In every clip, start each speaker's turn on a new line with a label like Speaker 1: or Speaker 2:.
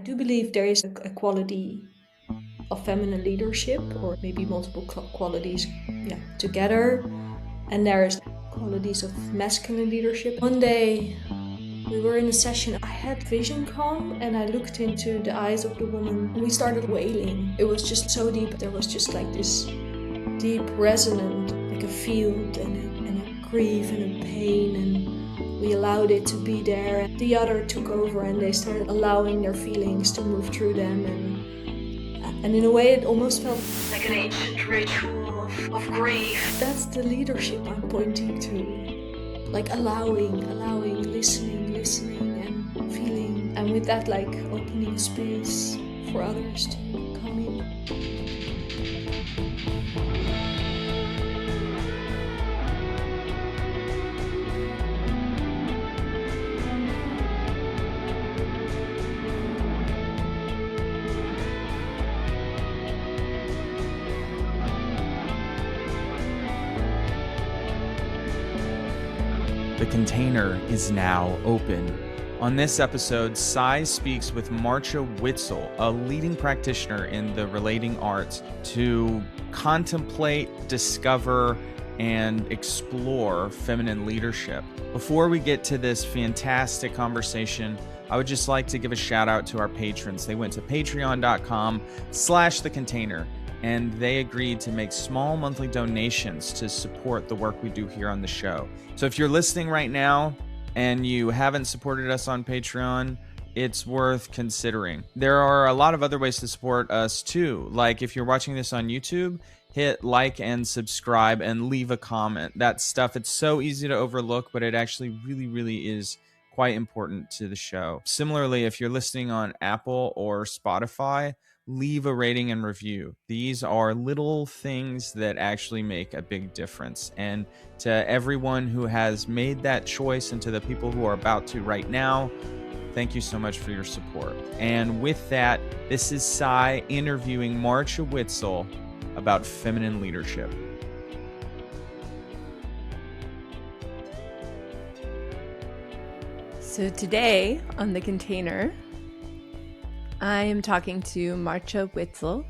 Speaker 1: do believe there is a quality of feminine leadership, or maybe multiple qualities, together. And there's qualities of masculine leadership. One day we were in a session, I had vision come and I looked into the eyes of the woman. We started wailing. It was just so deep. There was just like this deep resonant, like a field and a grief and a pain, and we allowed it to be there. The other took over and they started allowing their feelings to move through them, and in a way it almost felt like an ancient ritual of grief. That's the leadership I'm pointing to. Like allowing, listening and feeling. And with that, like opening space for others to come in.
Speaker 2: The container is now open. On this episode, Sai speaks with Martje Witzel, a leading practitioner in the Relating Arts, to contemplate, discover, and explore feminine leadership. Before we get to this fantastic conversation, I would just like to give a shout out to our patrons. They went to patreon.com/thecontainer, and they agreed to make small monthly donations to support the work we do here on the show. So if you're listening right now and you haven't supported us on Patreon, it's worth considering. There are a lot of other ways to support us too. Like if you're watching this on YouTube, hit like and subscribe and leave a comment. That stuff, it's so easy to overlook, but it actually really is quite important to the show. Similarly, if you're listening on Apple or Spotify, leave a rating and review. These are little things that actually make a big difference. And to everyone who has made that choice and to the people who are about to right now, thank you so much for your support. And with that, this is Sai interviewing Martje Witzel about feminine leadership.
Speaker 3: So today on The Container, I am talking to Martje Witzel.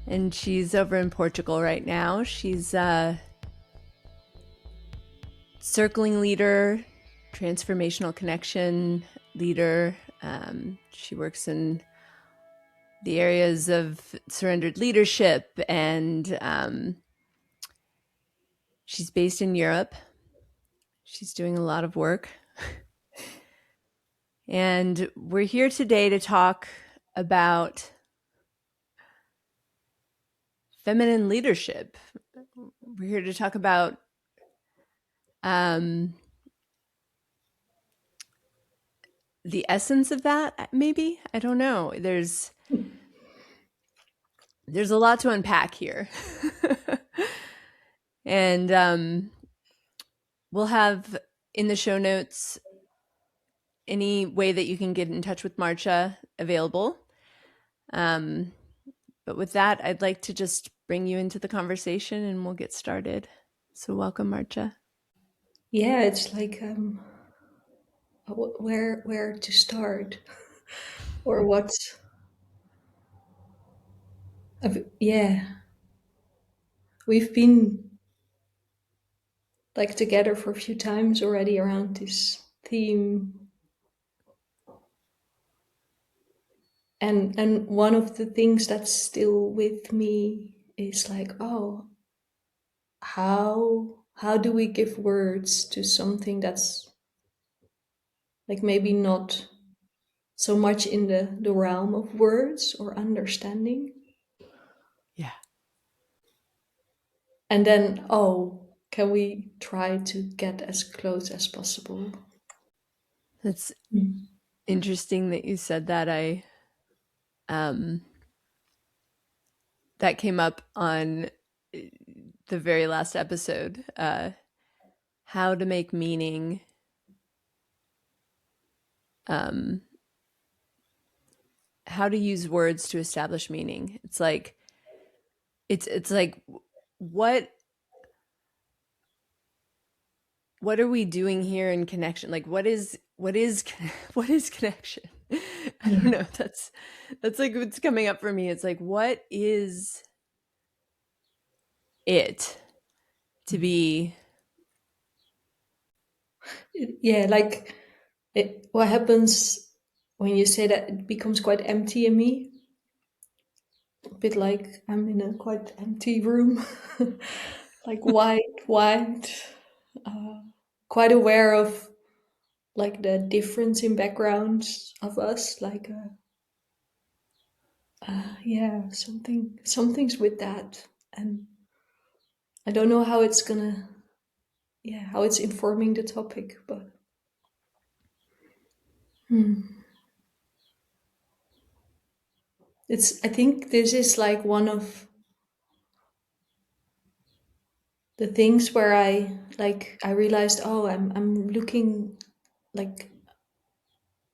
Speaker 3: And she's over in Portugal right now. She's a circling leader, transformational connection leader. She works in the areas of surrendered leadership, and she's based in Europe. She's doing a lot of work. And we're here today to talk about feminine leadership. We're here to talk about the essence of that, maybe. I don't know. There's a lot to unpack here. And we'll have in the show notes any way that you can get in touch with Martje available. But with that, I'd like to just bring you into the conversation and we'll get started. So welcome, Martje.
Speaker 1: Yeah, it's like where to start or what. We've been like together for a few times already around this theme. And one of the things that's still with me is like, how do we give words to something that's like maybe not so much in the realm of words or understanding?
Speaker 3: Yeah.
Speaker 1: And then, can we try to get as close as possible?
Speaker 3: That's interesting that you said that. That came up on the very last episode, how to make meaning how to use words to establish meaning. It's like what are we doing here in connection? Like what is connection? I don't know. That's like what's coming up for me. It's like, what is it to be?
Speaker 1: Yeah, like what happens when you say that, it becomes quite empty in me. A bit like I'm in a quite empty room, like white, quite aware of like the difference in backgrounds of us. Like, yeah, something's with that, and I don't know how it's gonna, yeah, how it's informing the topic, but it's. I think this is like one of the things where I realized, oh, I'm looking like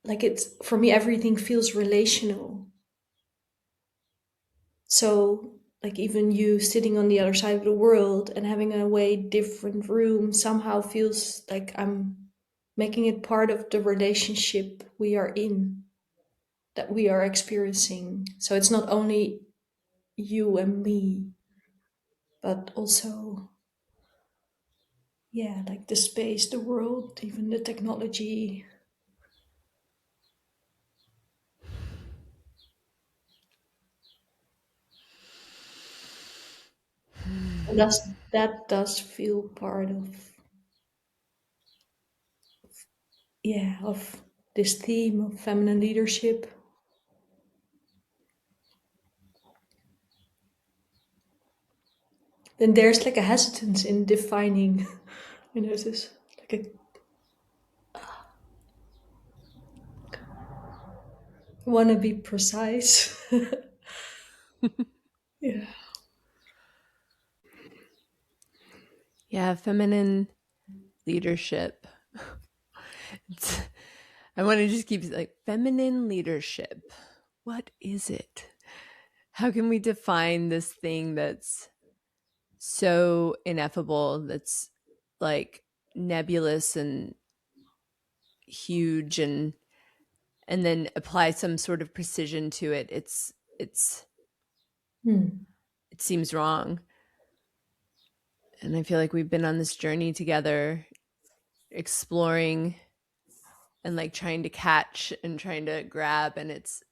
Speaker 1: it's for me everything feels relational. So like even you sitting on the other side of the world and having a way different room somehow feels like I'm making it part of the relationship we are in, that we are experiencing. So it's not only you and me, but also, yeah, like the space, the world, even the technology. And that does feel part of, yeah, of this theme of feminine leadership. Then there's like a hesitance in defining, this like a, I want to be precise. Yeah.
Speaker 3: Yeah, feminine leadership. It's, I want to just keep like feminine leadership. What is it? How can we define this thing that's so ineffable, that's like nebulous and huge, and then apply some sort of precision to it?
Speaker 1: Hmm.
Speaker 3: It seems wrong. And I feel like we've been on this journey together, exploring and like trying to catch and trying to grab, and it's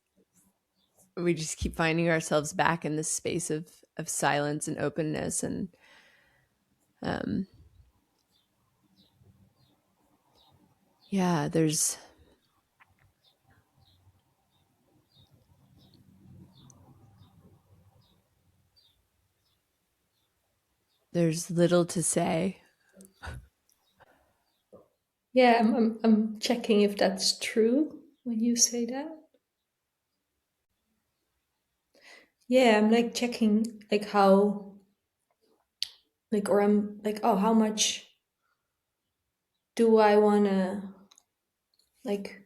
Speaker 3: we just keep finding ourselves back in this space of silence and openness, and um yeah, there's little to say.
Speaker 1: Yeah, I'm checking if that's true when you say that. Yeah, I'm like checking like how, like, or I'm like, oh, how much do I want to like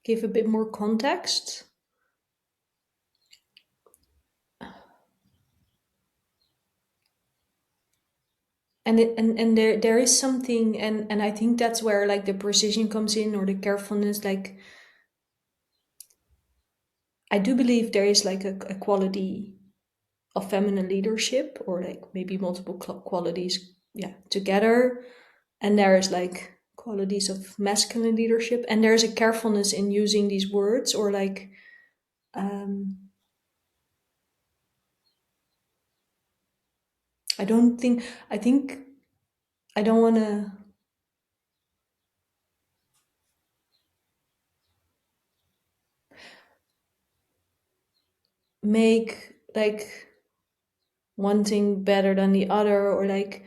Speaker 1: give a bit more context? And there is something, and I think that's where like the precision comes in, or the carefulness. Like I do believe there is like a quality of feminine leadership, or like maybe multiple qualities, yeah, together. And there is like qualities of masculine leadership, and there's a carefulness in using these words, or like, um I don't think, I think I don't want to make like one thing better than the other, or like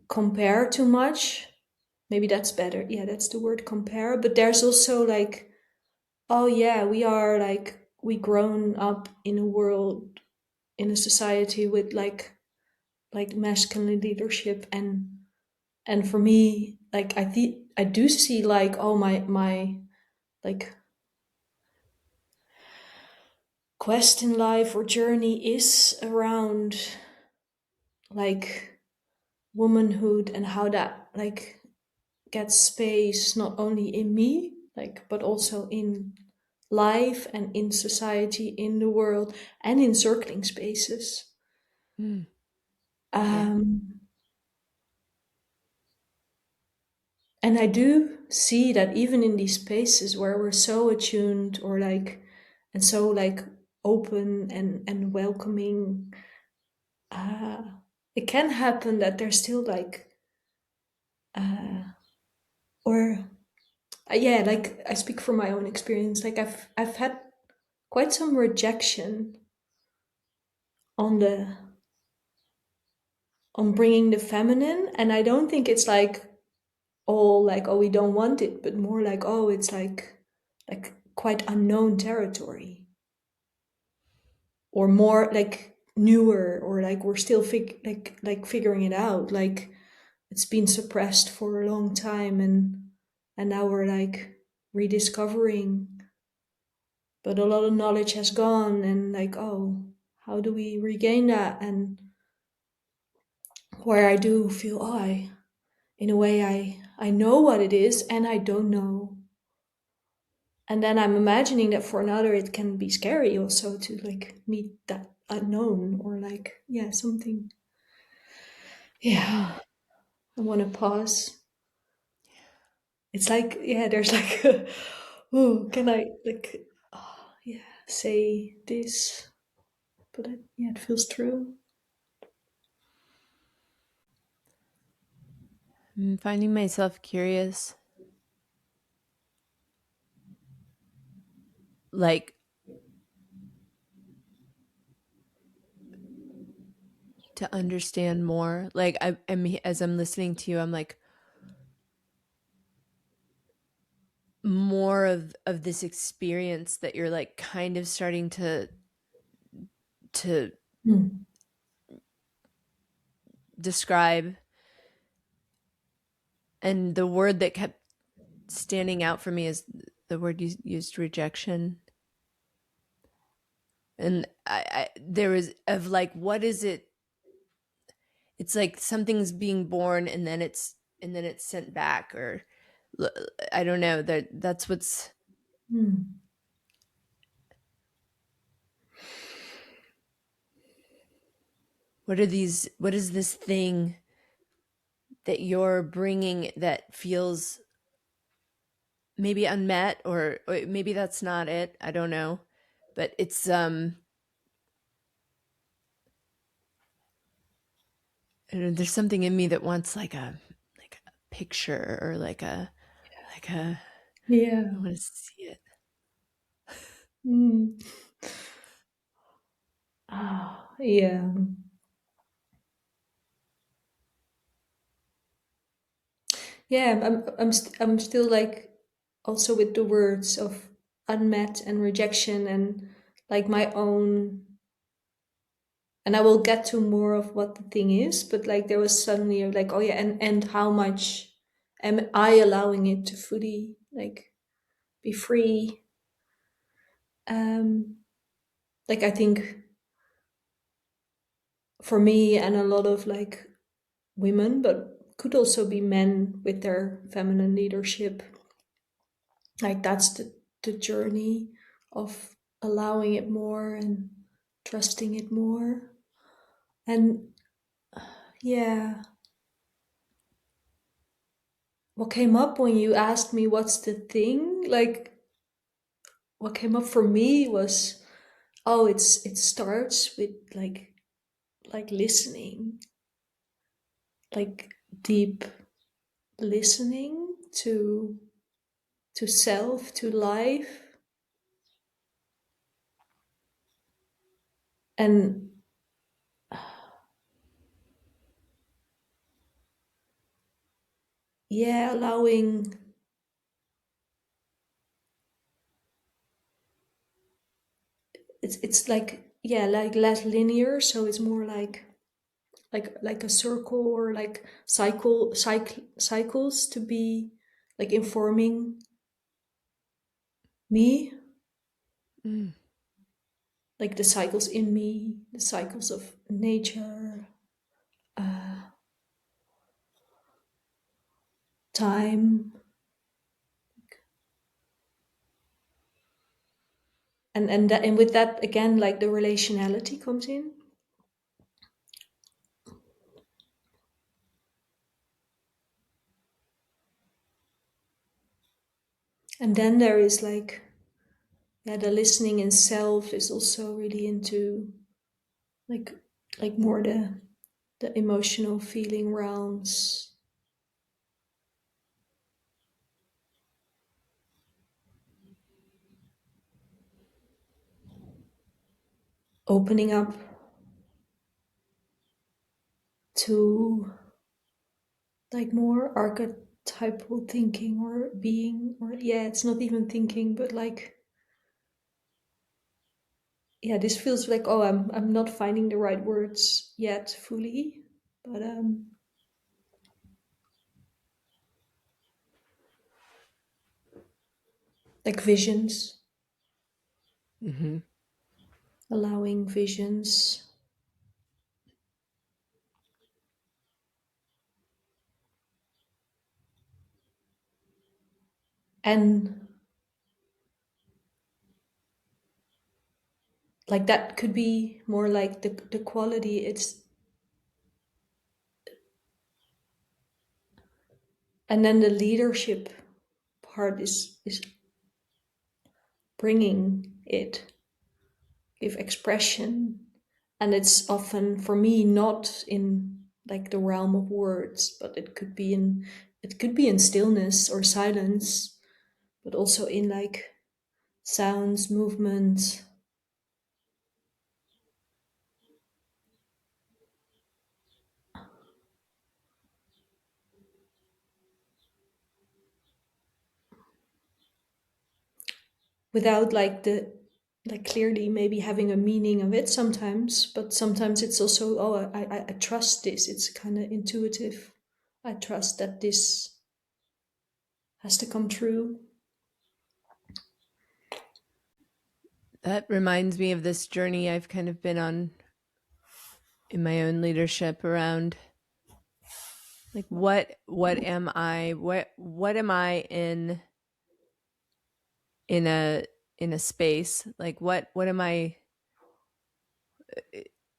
Speaker 1: compare too much. Maybe that's better. Yeah, that's the word, compare. But there's also like, oh yeah, we are like, we grown up in a world, in a society with like masculine leadership, and for me, like I do see like, oh, my like quest in life or journey is around like womanhood, and how that like gets space not only in me, like, but also in life and in society, in the world, and in circling spaces.
Speaker 3: Mm. Yeah.
Speaker 1: Um, and I do see that even in these spaces where we're so attuned or like, and so like open and welcoming, uh, it can happen that there's still like, uh, or yeah, like I speak from my own experience. Like I've had quite some rejection on the on bringing the feminine, and I don't think it's like all like, oh, we don't want it, but more like, oh, it's like quite unknown territory, or more like newer, or like we're still like figuring it out, like it's been suppressed for a long time, and now we're like rediscovering, but a lot of knowledge has gone, and like, oh, how do we regain that? And where I do feel, oh, I in a way I know what it is and I don't know. And then I'm imagining that for another it can be scary also to like meet that unknown, or like, yeah, something.
Speaker 3: Mm.
Speaker 1: Yeah, I want to pause. It's like, yeah, there's like a, oh, can I like, oh, yeah, say this, but yeah, it feels true.
Speaker 3: I'm finding myself curious, like to understand more. Like I'm as I'm listening to you, I'm like more of this experience that you're like kind of starting to
Speaker 1: Hmm.
Speaker 3: describe, and the word that kept standing out for me is the word you used, rejection. And I there was of like, what is it? It's like something's being born and then it's sent back, or I don't know, that's what's,
Speaker 1: Hmm.
Speaker 3: what is this thing that you're bringing that feels maybe unmet, or maybe that's not it, I don't know, but it's I don't know, there's something in me that wants like a picture, or like a I
Speaker 1: Yeah.
Speaker 3: want to see it.
Speaker 1: Hmm. Ah, yeah. Yeah, I'm still like also with the words of unmet and rejection, and like my own, and I will get to more of what the thing is, but like there was suddenly like, oh yeah, and how much am I allowing it to fully like be free? Um like I think for me and a lot of like women, but could also be men with their feminine leadership, like that's the journey of allowing it more and trusting it more. And yeah, what came up when you asked me what's the thing, like what came up for me was, oh, it starts with like listening, like deep listening to self, to life, and yeah, allowing, it's like, yeah, like less linear, so it's more like a circle, or like cycles to be like informing me,
Speaker 3: Mm.
Speaker 1: like the cycles in me, the cycles of nature, uh, time, And with that again, like the relationality comes in. And then there is like, yeah, the listening in self is also really into like more the emotional feeling realms, opening up to like more archetypal thinking or being, or yeah, it's not even thinking, but like, yeah, this feels like, oh, I'm not finding the right words yet fully, but like visions,
Speaker 3: Mm-hmm.
Speaker 1: allowing visions. And like that could be more like the quality. It's, and then the leadership part is bringing it, give expression. And it's often for me not in like the realm of words, but it could be in stillness or silence, but also in like sounds, movement, without like the like clearly maybe having a meaning of it sometimes, but sometimes it's also, oh, I trust this, it's kind of intuitive, I trust that this has to come true.
Speaker 3: That reminds me of this journey I've kind of been on in my own leadership around like what am I what am I in a in a space, like what am I,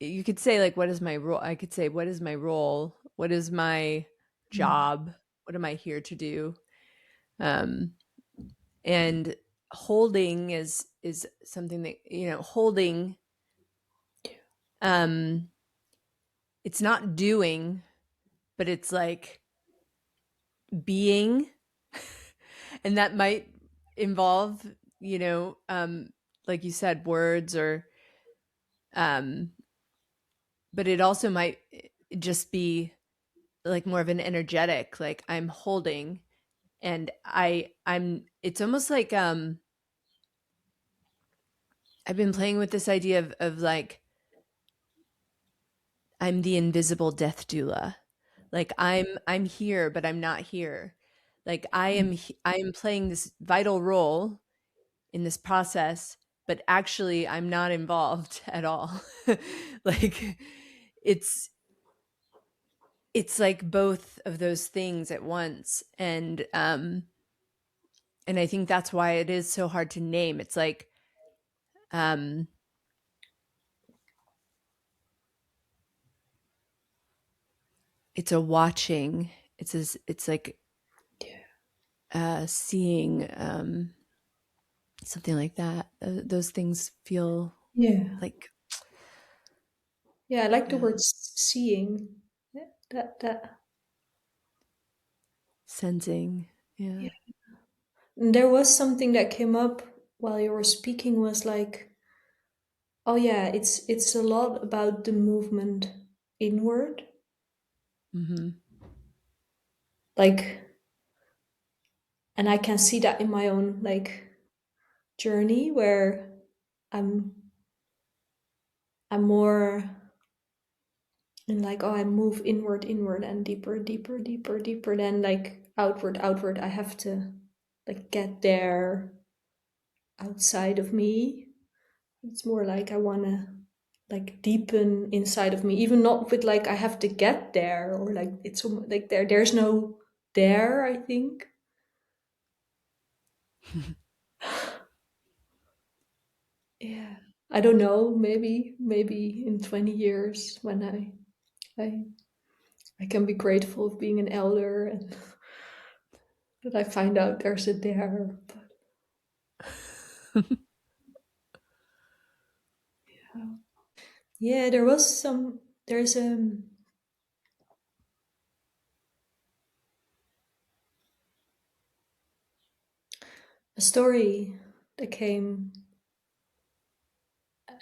Speaker 3: you could say like what is my role, I could say what is my role, what is my job, what am I here to do, um and holding is something that, you know, holding, um it's not doing, but it's like being, and that might involve, you know, like you said, words or, um but it also might just be like more of an energetic, like I'm holding, and I'm it's almost like, I've been playing with this idea of like I'm the invisible death doula. Like I'm here but I'm not here. Like I am playing this vital role in this process, but actually I'm not involved at all. Like it's it's like both of those things at once, and I think that's why it is so hard to name. It's like, um it's a watching, it's like seeing, something like that. Those things feel
Speaker 1: Yeah,
Speaker 3: like,
Speaker 1: yeah, I like the
Speaker 3: yeah,
Speaker 1: word seeing. Yeah, that
Speaker 3: sensing.
Speaker 1: yeah.
Speaker 3: Yeah.
Speaker 1: And there was something that came up while you were speaking, was like, oh yeah, it's a lot about the movement inward.
Speaker 3: Hmm.
Speaker 1: Like, and I can see that in my own like journey where I'm I'm more in like, oh, I move inward and deeper then like outward. I have to like get there outside of me. It's more like I want to like deepen inside of me, even not with like I have to get there, or like it's like there's no there, I think. yeah, I don't know, maybe in 20 years when I I can be grateful of being an elder and that I find out there's a there. But yeah, there's a story that came,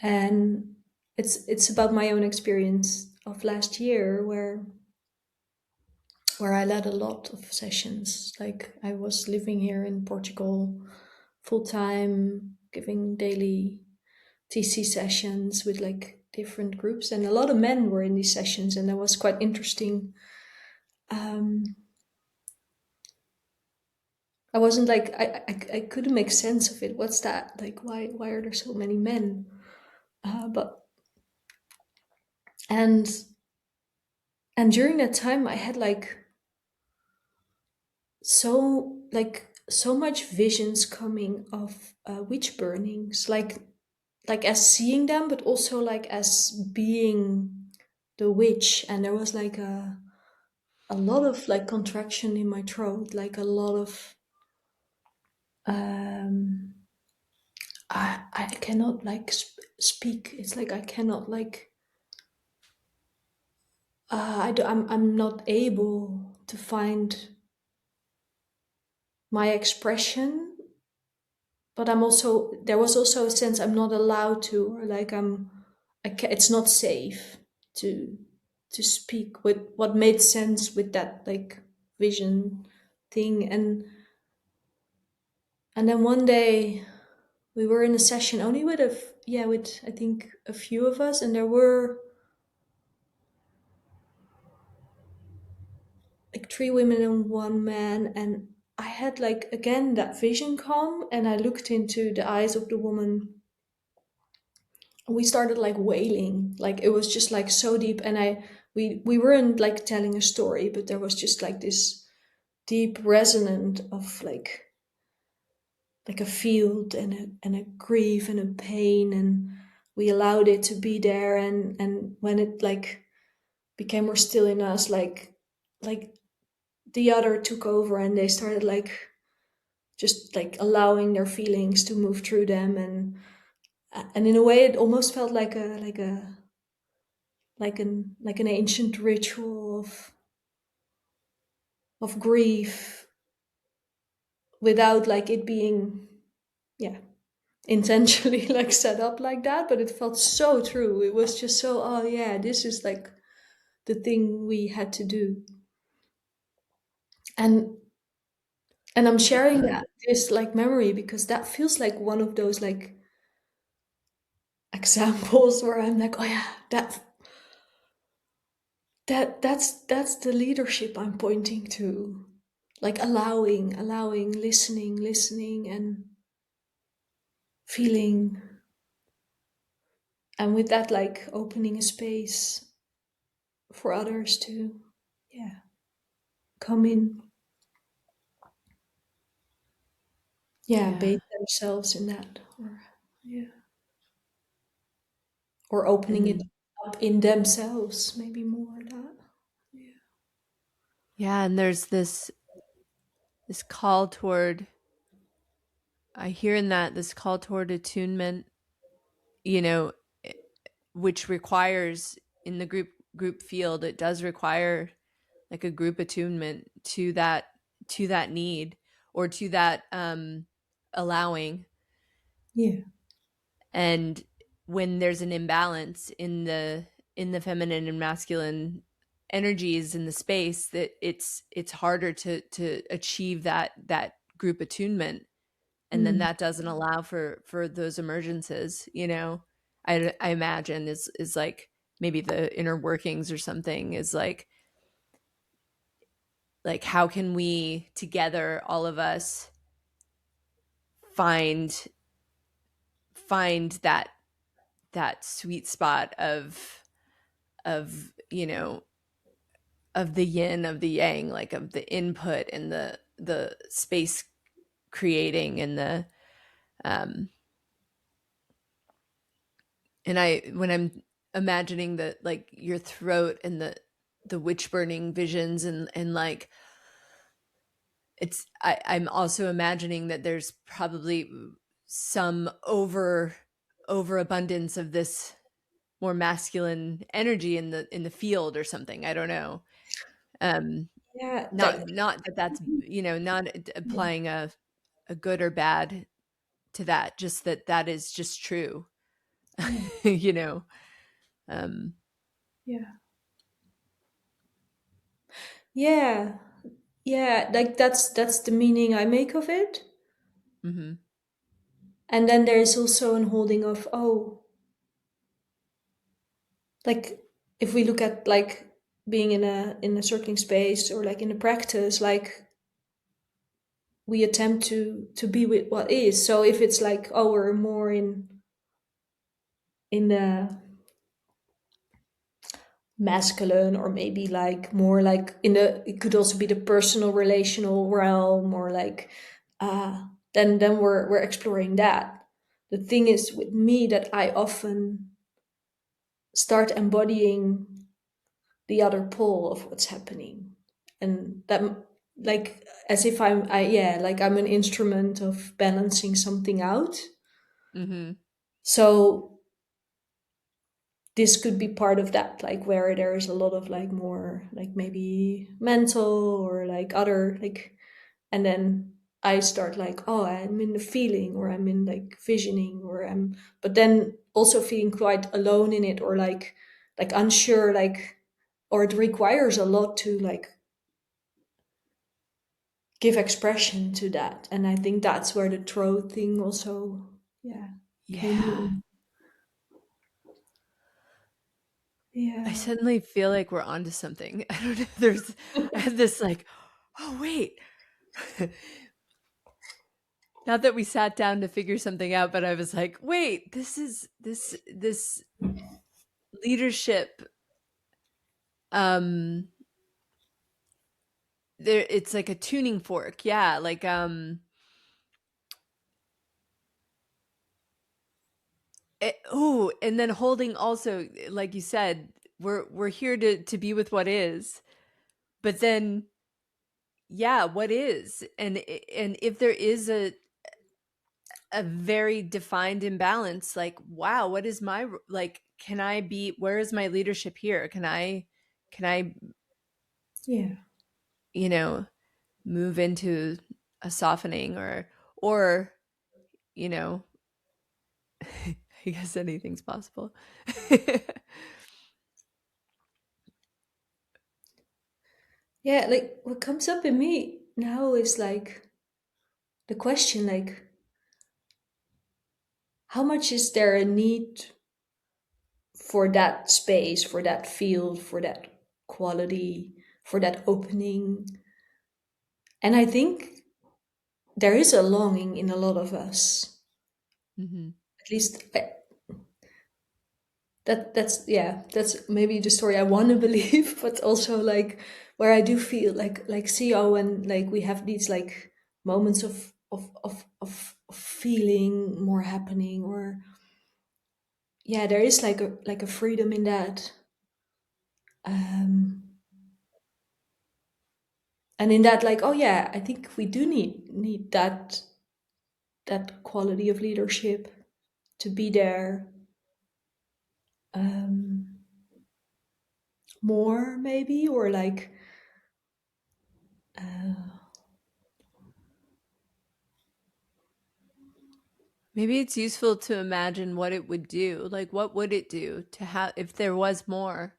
Speaker 1: and it's about my own experience of last year where I led a lot of sessions. Like I was living here in Portugal full time, giving daily TC sessions with like different groups, and a lot of men were in these sessions, and that was quite interesting. Um, I wasn't like I couldn't make sense of it. What's that like? Why are there so many men? But and and during that time, I had so much visions coming of witch burnings, like as seeing them, but also like as being the witch. And there was like a lot of like contraction in my throat, like a lot of um I cannot like speak. It's like I cannot like I'm not able to find my expression, but I'm also there was also a sense I'm not allowed to, or like it's not safe to to speak with what made sense with that like vision thing. And then one day we were in a session only with yeah, with I think a few of us, and there were like three women and one man. And I had like again that vision come, and I looked into the eyes of the woman, and we started like wailing. Like it was just like so deep, and we weren't like telling a story, but there was just like this deep resonant of like a field and a grief and a pain, and we allowed it to be there. And when it like became more still in us, like the other took over, and they started like just like allowing their feelings to move through them. And in a way it almost felt like an ancient ritual of grief, without like it being, yeah, intentionally like set up like that. But it felt so true. It was just so, oh yeah, this is like the thing we had to do. And and I'm sharing that this like memory because that feels like one of those like examples where I'm like, oh yeah, that's the leadership I'm pointing to. Like allowing, listening and feeling. And with that, like opening a space for others to, yeah, come in, yeah,
Speaker 3: Yeah.
Speaker 1: bathe themselves in that, or yeah, or opening it
Speaker 3: And
Speaker 1: up in themselves, maybe more that. Yeah.
Speaker 3: yeah, and there's this call toward, I hear in that, this call toward attunement, you know, eh, which requires, in the group field, it does require like a group attunement to that need, or to that allowing.
Speaker 1: Yeah.
Speaker 3: And when there's an imbalance in the feminine and masculine energies in the space, that it's harder to achieve that group attunement, and then
Speaker 1: Mm.
Speaker 3: that doesn't allow for those emergences, you know. I imagine is like maybe the inner workings or something, is like how can we together, all of us, find that sweet spot of you know, of the yin, of the yang, like of the input and the space creating, and the um And when I'm imagining the like your throat and the witch burning visions and like I'm also imagining that there's probably some overabundance of this more masculine energy in the field or something. I don't know. Um,
Speaker 1: Yeah,
Speaker 3: not that that's, not
Speaker 1: yeah,
Speaker 3: applying a good or bad to that, just that that is just true.
Speaker 1: yeah,
Speaker 3: you know. Um,
Speaker 1: yeah, yeah, yeah. Like that's the meaning I make of it.
Speaker 3: mhm,
Speaker 1: And then there is also an holding of, oh, like if we look at like being in a circling space or like in a practice, like we attempt to be with what is. So if it's like, oh, we're more in the masculine, or maybe like more like in the, it could also be the personal relational realm, or like then we're exploring that. The thing is with me that I often start embodying the other pole of what's happening, and that, like, as if yeah, like I'm an instrument of balancing something out.
Speaker 3: mhm,
Speaker 1: So this could be part of that, like where there's a lot of like more like maybe mental or like other like, and then I start like, oh, I'm in the feeling, or I'm in like visioning, or I'm, but then also feeling quite alone in it, or like unsure, like, or it requires a lot to like give expression to that. And I think that's where the throat thing also, yeah, came
Speaker 3: yeah.
Speaker 1: in.
Speaker 3: I
Speaker 1: Yeah.
Speaker 3: suddenly feel like we're onto something. I don't know. There's I had this like, oh wait. Not that we sat down to figure something out, but I was like, wait, this leadership, um there it's like a tuning fork. Yeah, like oh, and then holding also, like you said, we're here to be with what is, but then yeah, what is, and if there is a very defined imbalance, like wow, what is my like, can I be, where is my leadership here, can I
Speaker 1: Yeah.
Speaker 3: you know move into a softening, or you know I guess anything's possible.
Speaker 1: Yeah, like what comes up in me now is like the question, like, how much is there a need for that space, for that field, for that quality, for that opening? And I think there is a longing in a lot of us.
Speaker 3: Hmm.
Speaker 1: At least that's, yeah, that's maybe the story I want to believe, but also like where I do feel like see, oh, when like we have these like moments of feeling more happening, or yeah, there is like a freedom in that. Um, and in that, like, oh yeah, I think we do need that quality of leadership to be there, um, more maybe, or like, uh,
Speaker 3: Maybe it's useful to imagine what it would do, like what would it do to have, if there was more,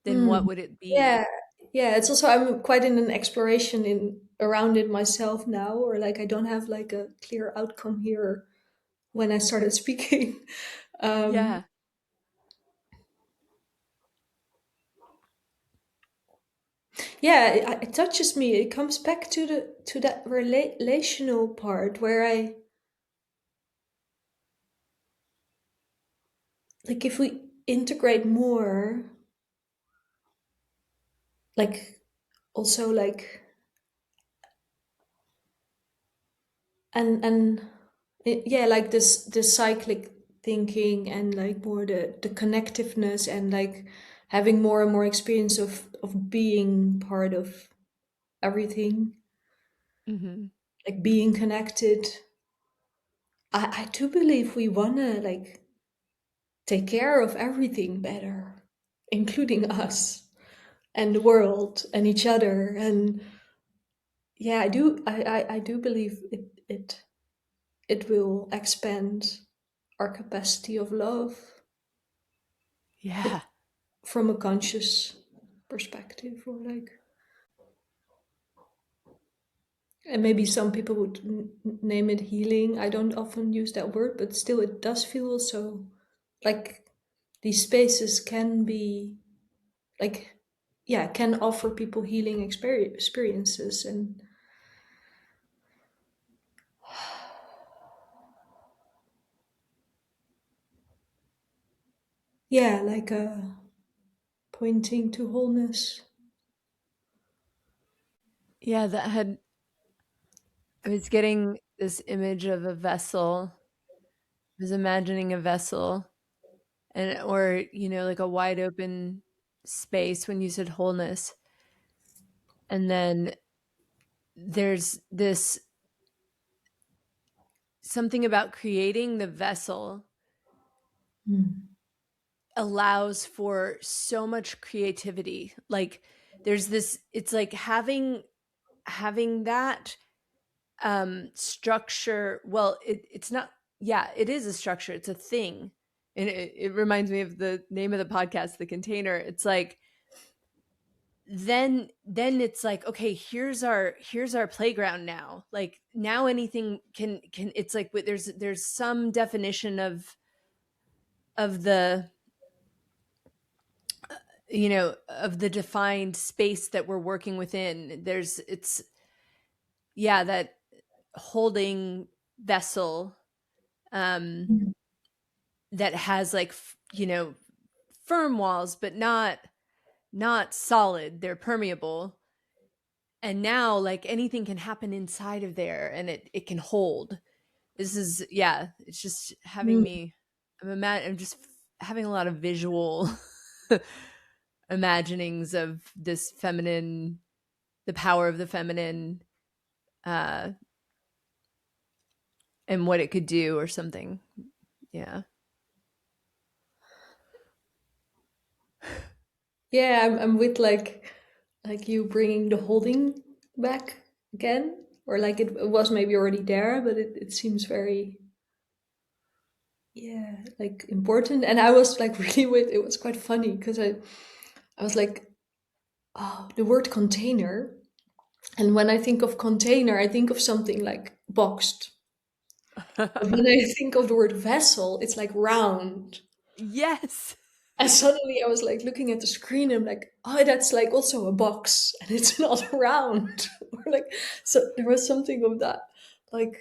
Speaker 3: then what
Speaker 1: mm,
Speaker 3: would it
Speaker 1: yeah,
Speaker 3: be?
Speaker 1: yeah. It's also, I'm quite in an exploration in around it myself now, or like I don't have like a clear outcome here when I started speaking. um,
Speaker 3: Yeah.
Speaker 1: yeah, it touches me. It comes back to the to that relational part where I, like, if we integrate more, like, also like, and yeah, like this cyclic. thinking and like more the connectiveness and like having more and more experience of being part of everything,
Speaker 3: Hmm.
Speaker 1: like being connected. I do believe we wanna like take care of everything better, including us and the world and each other. And yeah, I do believe it will expand our capacity of love, but
Speaker 3: Yeah.
Speaker 1: from a conscious perspective, or like, and maybe some people would name it healing. I don't often use that word, but still it does feel so like these spaces can be like, yeah, can offer people healing experiences. And yeah, like pointing to wholeness.
Speaker 3: Yeah, that had I was getting this image of a vessel. I was imagining a vessel and or like a wide open space when you said wholeness. And then there's this something about creating the vessel
Speaker 1: Mm.
Speaker 3: allows for so much creativity. Like there's this it's like having that structure. Well, it's not, yeah, it is a structure, it's a thing. And it reminds me of the name of the podcast, The Container. It's like then it's like, okay, here's our playground now. Like now anything can it's like there's some definition of the of the defined space that we're working within. There's it's yeah, that holding vessel, um
Speaker 1: Mm.
Speaker 3: that has like firm walls but not solid, they're permeable. And now like anything can happen inside of there and it can hold. This is, yeah, it's just having
Speaker 1: Mm.
Speaker 3: me, I'm just having a lot of visual imaginings of this feminine, the power of the feminine, uh and what it could do or something. Yeah.
Speaker 1: Yeah, I'm with like you bringing the holding back again, or like it was maybe already there, but it seems very, yeah, like important. And I was like really with it was quite funny because I was like, oh, the word container. And when I think of container, I think of something like boxed. But when I think of the word vessel, it's like round.
Speaker 3: Yes.
Speaker 1: And suddenly I was like looking at the screen. I'm like, oh, that's like also a box, and it's not round. Or like, so there was something of that, like,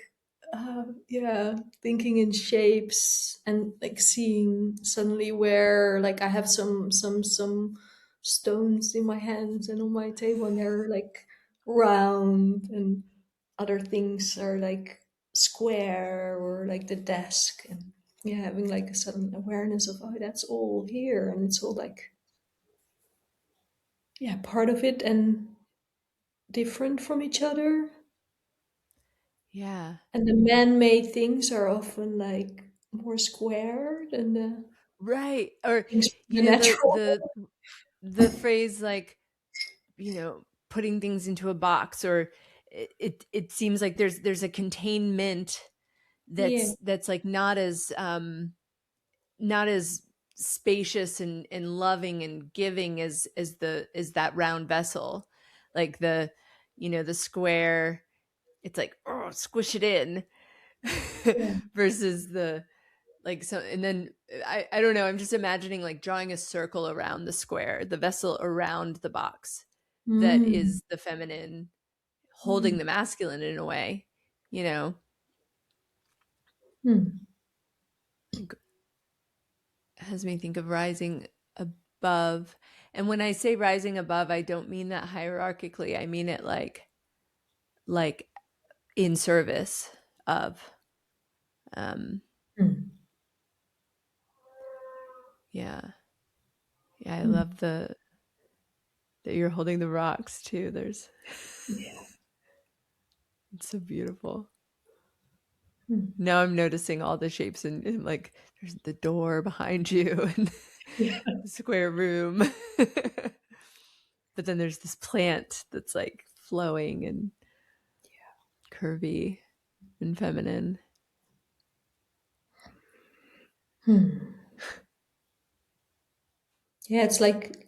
Speaker 1: yeah, thinking in shapes and like seeing suddenly where like I have some stones in my hands and on my table, and they're like round, and other things are like square or like the desk. And yeah, having like a sudden awareness of, oh, that's all here, and it's all like, yeah, part of it and different from each other.
Speaker 3: Yeah.
Speaker 1: And the man-made things are often like more square than the
Speaker 3: Right. Or
Speaker 1: things from the
Speaker 3: the
Speaker 1: natural.
Speaker 3: the phrase like, putting things into a box, or it seems like there's a containment
Speaker 1: Yeah,
Speaker 3: that's like not as spacious and loving and giving as that round vessel. Like the square, it's like, oh, squish it in.
Speaker 1: yeah.
Speaker 3: Versus the like, so, and then I don't know, I'm just imagining like drawing a circle around the square, the vessel around the box, that
Speaker 1: Mm,
Speaker 3: is the feminine holding
Speaker 1: mm,
Speaker 3: the masculine in a way, you know
Speaker 1: mm.
Speaker 3: has me think of rising above. And when I say rising above, I don't mean that hierarchically, I mean it like in service of, um
Speaker 1: Mm.
Speaker 3: Yeah. Yeah, I
Speaker 1: Hmm.
Speaker 3: love the that you're holding the rocks too. There's
Speaker 1: Yeah.
Speaker 3: it's so beautiful.
Speaker 1: Hmm.
Speaker 3: Now I'm noticing all the shapes and like there's the door behind you and
Speaker 1: Yeah.
Speaker 3: the square room. But then there's this plant that's like flowing and curvy and feminine.
Speaker 1: Hmm. Yeah, it's like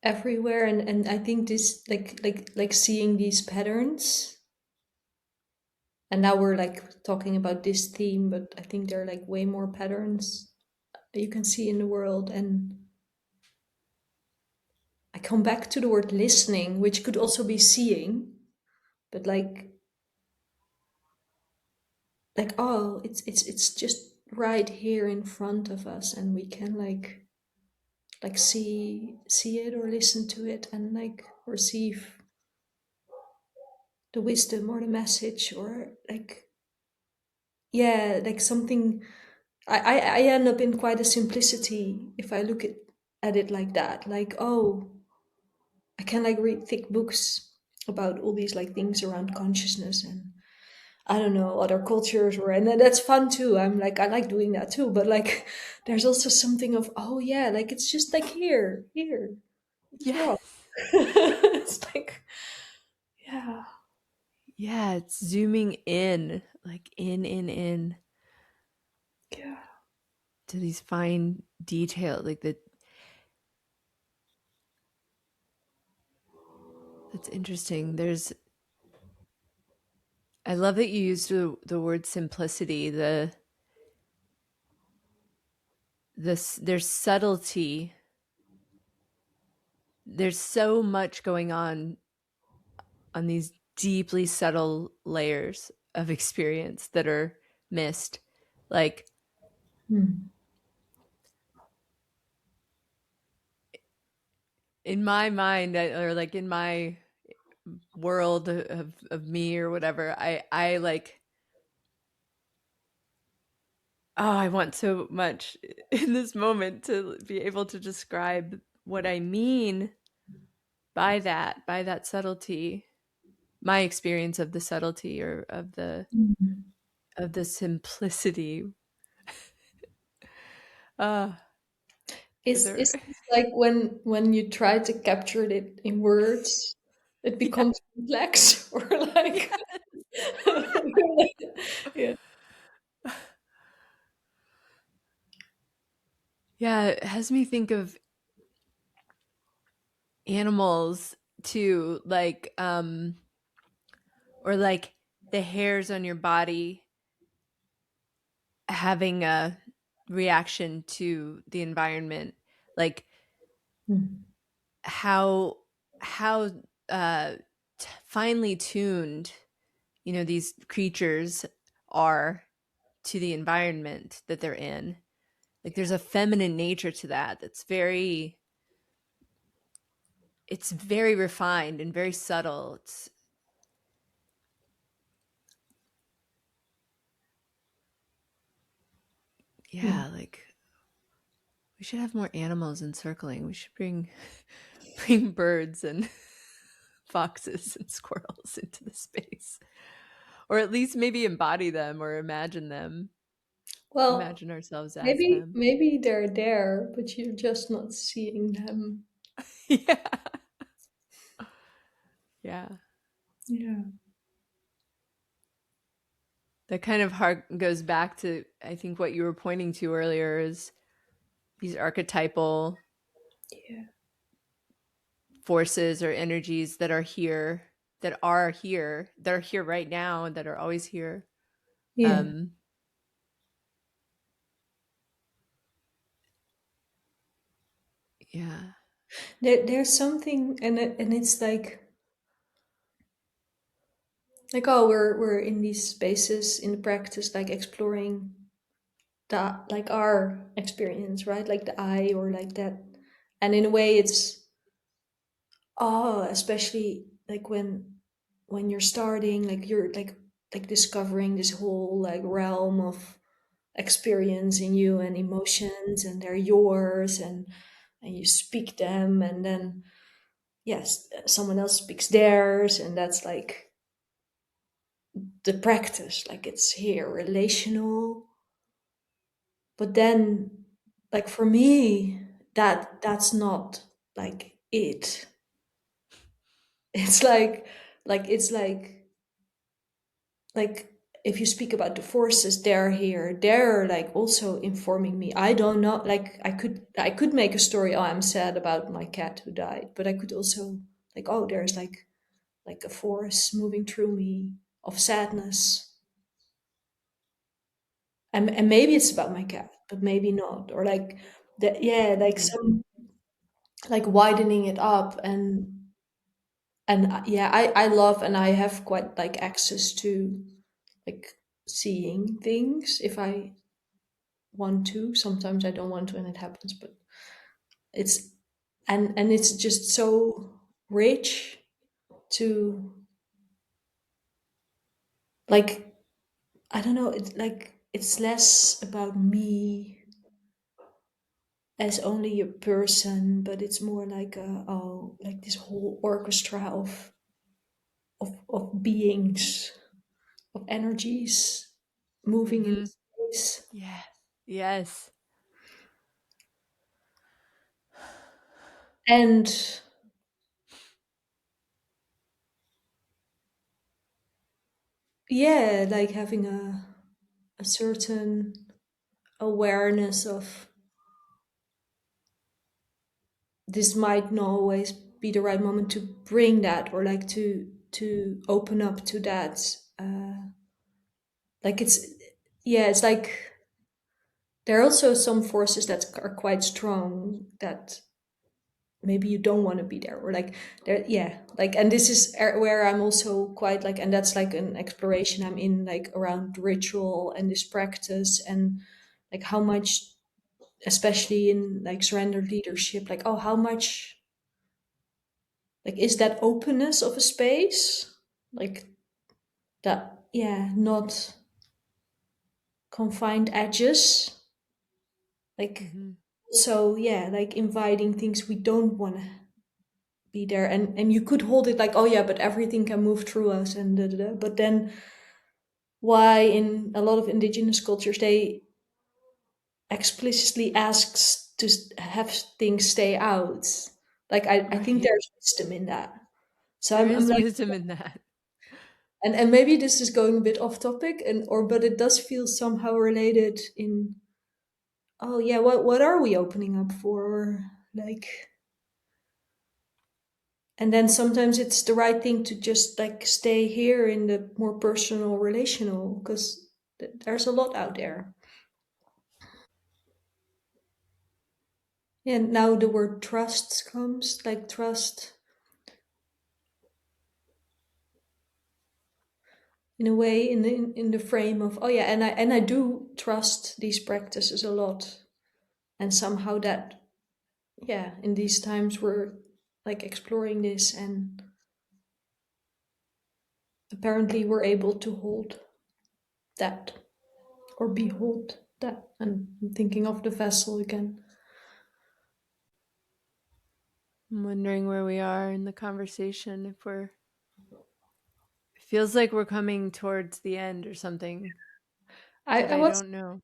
Speaker 1: everywhere, and I think this like seeing these patterns, and now we're like talking about this theme, but I think there are like way more patterns that you can see in the world. And I come back to the word listening, which could also be seeing, but like oh, it's just right here in front of us, and we can like see it or listen to it and like receive the wisdom or the message, or like yeah, like something. I end up in quite a simplicity if I look at it like that. Like, oh, I can like read thick books about all these like things around consciousness, and I don't know, other cultures, or and that's fun too. I'm like, I like doing that too, but like there's also something of, oh yeah, like it's just like here, it's raw.
Speaker 3: Yes.
Speaker 1: It's like, yeah.
Speaker 3: Yeah, it's zooming in, like in
Speaker 1: Yeah.
Speaker 3: to these fine detail, like the that's interesting. There's I love that you used the word simplicity. There's subtlety. There's so much going on these deeply subtle layers of experience that are missed. Like
Speaker 1: Hmm.
Speaker 3: in my mind, or like in my world of me or whatever, I like oh, I want so much in this moment to be able to describe what I mean by that subtlety, my experience of the subtlety or of the simplicity. Uh, are there,
Speaker 1: Is this like when you try to capture it in words, it
Speaker 3: yeah,
Speaker 1: becomes complex, or like
Speaker 3: yeah,
Speaker 1: yeah.
Speaker 3: yeah. It has me think of animals too, like or like the hairs on your body having a reaction to the environment, like
Speaker 1: Hmm.
Speaker 3: how how uh finely tuned these creatures are to the environment that they're in. Like there's a feminine nature to that that's very it's very refined and very subtle. It's
Speaker 1: Hmm.
Speaker 3: yeah, like we should have more animals encircling. We should bring bring birds and foxes and squirrels into the space. Or at least maybe embody them or imagine them.
Speaker 1: Well,
Speaker 3: Imagine ourselves as
Speaker 1: maybe
Speaker 3: them.
Speaker 1: maybe they're there, but you're just not seeing them.
Speaker 3: Yeah. Yeah.
Speaker 1: Yeah.
Speaker 3: That kind of goes back to I think what you were pointing to earlier is these archetypal
Speaker 1: Yeah.
Speaker 3: forces or energies that are here, that are here right now, and that are always here.
Speaker 1: Yeah.
Speaker 3: Um, yeah,
Speaker 1: There's something, and it's like oh, we're in these spaces in the practice, like exploring that, like our experience, right? Like the I, or like that. And in a way it's, oh, especially like when you're starting, like you're like discovering this whole like realm of experience in you and emotions, and they're yours, and you speak them, and then yes, someone else speaks theirs, and that's like the practice, like it's here relational. But then, like for me, that's not like it. It's it's like if you speak about the forces, they're here, they're like also informing me. I don't know, like I could make a story, oh, I'm sad about my cat who died, but I could also like, oh, there's like a force moving through me of sadness. And maybe it's about my cat, but maybe not. Or like that, yeah, like
Speaker 3: Mhm.
Speaker 1: some like widening it up. And yeah, I love, and I have quite like access to like seeing things if I want to. Sometimes I don't want to and it happens, but it's and it's just so rich to like, I don't know, it's like it's less about me as only a person, but it's more like like this whole orchestra of beings, of energies moving in
Speaker 3: Mhm.
Speaker 1: space.
Speaker 3: Yes. Yes.
Speaker 1: And yeah, like having a certain awareness of this might not always be the right moment to bring that, or like to open up to that. Like it's, yeah, it's like there are also some forces that are quite strong that maybe you don't want to be there, or like there, yeah, like, and this is where I'm also quite like, and that's like an exploration I'm in, like around ritual and this practice, and like how much, especially in like surrendered leadership, like, oh, how much like is that openness of a space, like that, yeah, not confined edges, like,
Speaker 3: Mhm.
Speaker 1: so yeah, like inviting things we don't want to be there, and you could hold it like, oh yeah, but everything can move through us, and da, da, da. But then why in a lot of indigenous cultures they explicitly asks to have things stay out, like I think
Speaker 3: Right.
Speaker 1: there's wisdom in that. So
Speaker 3: There
Speaker 1: I'm
Speaker 3: is
Speaker 1: like,
Speaker 3: wisdom in that.
Speaker 1: and maybe this is going a bit off topic, and or but it does feel somehow related in, oh yeah, what are we opening up for, like, and then sometimes it's the right thing to just like stay here in the more personal relational, because there's a lot out there. And now the word trust comes, like trust in a way in the frame of, oh yeah, and I do trust these practices a lot, and somehow that, yeah, in these times we're like exploring this, and apparently we're able to hold that, or behold that. And I'm thinking of the vessel again.
Speaker 3: I'm wondering where we are in the conversation, if we're it feels like we're coming towards the end or something,
Speaker 1: I,
Speaker 3: but
Speaker 1: I
Speaker 3: I
Speaker 1: was
Speaker 3: don't know.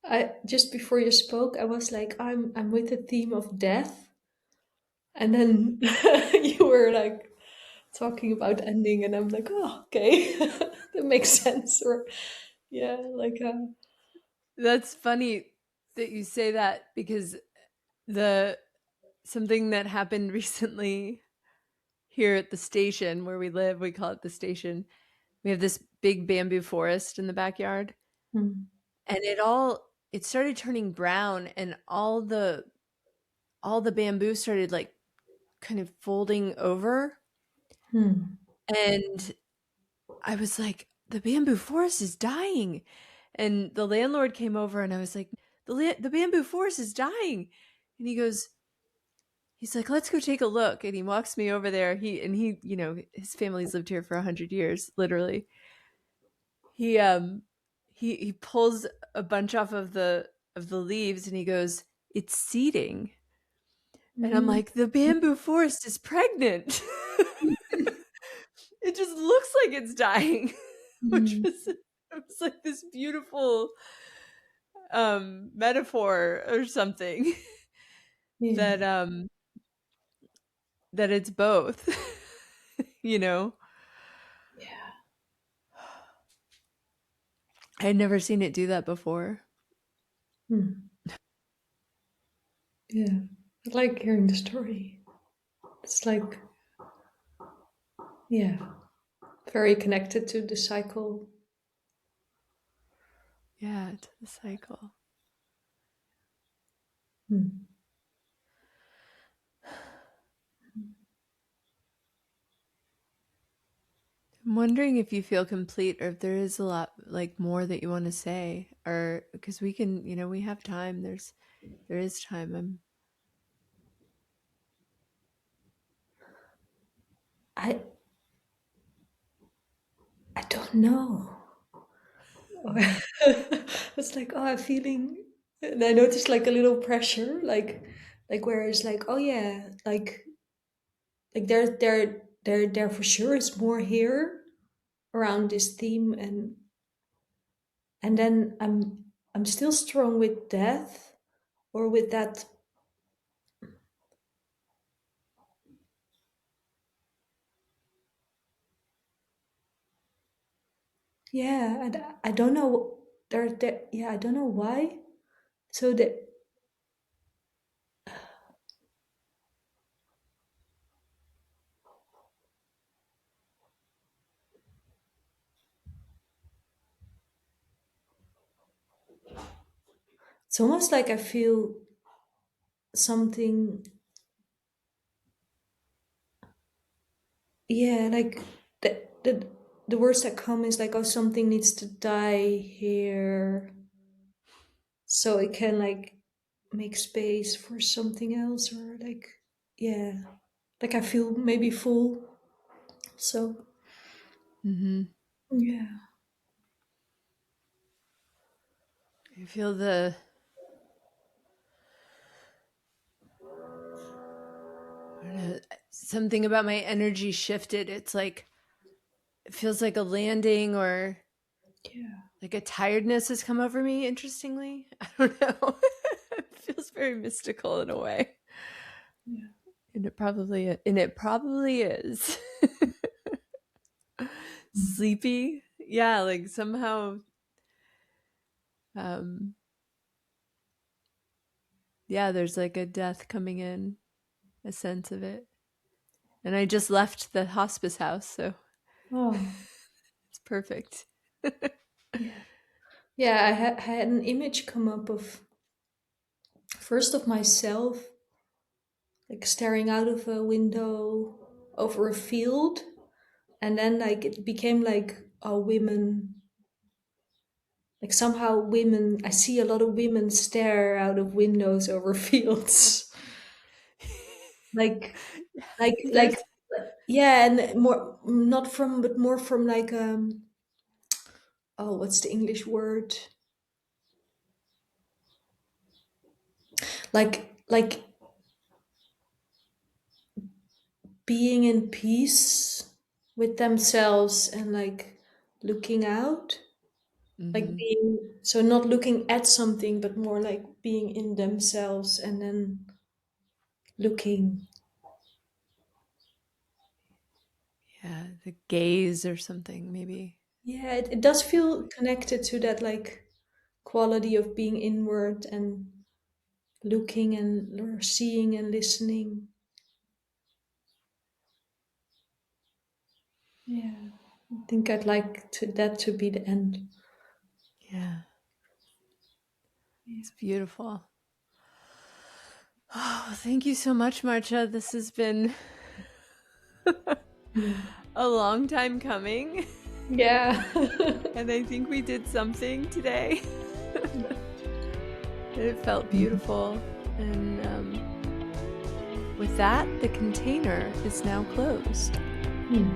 Speaker 1: I just before you spoke, I was like, I'm with the theme of death, and then you were like talking about ending, and I'm like, oh, okay, that makes sense. Or yeah, like
Speaker 3: That's funny that you say that, because the something that happened recently here at the station where we live, we call it the station. We have this big bamboo forest in the backyard,
Speaker 1: hmm,
Speaker 3: and it started turning brown, and all the bamboo started like kind of folding over,
Speaker 1: hmm,
Speaker 3: and I was like, the bamboo forest is dying. And the landlord came over, and I was like, the bamboo forest is dying. And he's like, let's go take a look. And he walks me over there. His family's lived here for 100 years, literally. He he pulls a bunch off of the leaves and he goes, "It's seeding." And I'm like, the bamboo forest is pregnant. It just looks like it's dying, which was it was like this beautiful metaphor or something
Speaker 1: Yeah.
Speaker 3: that that it's both, you know.
Speaker 1: Yeah.
Speaker 3: I had never seen it do that before.
Speaker 1: Hmm. Yeah. I like hearing the story. It's like, yeah, very connected to the cycle.
Speaker 3: Yeah, to the cycle.
Speaker 1: Hmm.
Speaker 3: I'm wondering if you feel complete or if there is a lot like more that you want to say, or because we can, we have time. There is time.
Speaker 1: I I don't know. It's like, oh, I'm feeling, and I noticed like a little pressure, like where it's like, oh yeah, like there for sure is more here around this theme, and then I'm still strong with death or with that. Yeah, I don't know. There, yeah, I don't know why. So that it's almost like I feel something. Yeah, like the words that come is like, oh, something needs to die here, so it can like make space for something else, or like, yeah, like I feel maybe full. So
Speaker 3: Mm-hmm.
Speaker 1: yeah.
Speaker 3: I feel I don't know, something about my energy shifted. It's like it feels like a landing or
Speaker 1: Yeah.
Speaker 3: like a tiredness has come over me. Interestingly, I don't know. It feels very mystical in a way,
Speaker 1: Yeah.
Speaker 3: and it probably is. Sleepy, yeah, like somehow, um, yeah. There's like a death coming in, a sense of it, and I just left the hospice house, so
Speaker 1: Oh,
Speaker 3: it's perfect.
Speaker 1: yeah. Yeah, I had an image come up of first of myself like staring out of a window over a field, and then like it became like a women, like somehow women, I see a lot of women stare out of windows over fields. like like
Speaker 3: There's
Speaker 1: yeah, and more not from, but more from like oh, what's the English word, like being in peace with themselves and like looking out, like
Speaker 3: Mhm.
Speaker 1: being, so not looking at something but more like being in themselves and then looking.
Speaker 3: Yeah, the gaze or something maybe.
Speaker 1: Yeah, it does feel connected to that like quality of being inward and looking and or seeing and listening. Yeah, I think I'd like to that to be the end.
Speaker 3: Yeah,
Speaker 1: Yeah.
Speaker 3: it's beautiful. Oh, thank you so much, Marcia. This has been a long time coming,
Speaker 1: Yeah.
Speaker 3: and I think we did something today. It felt beautiful. And with that, the container is now closed.
Speaker 1: Hmm.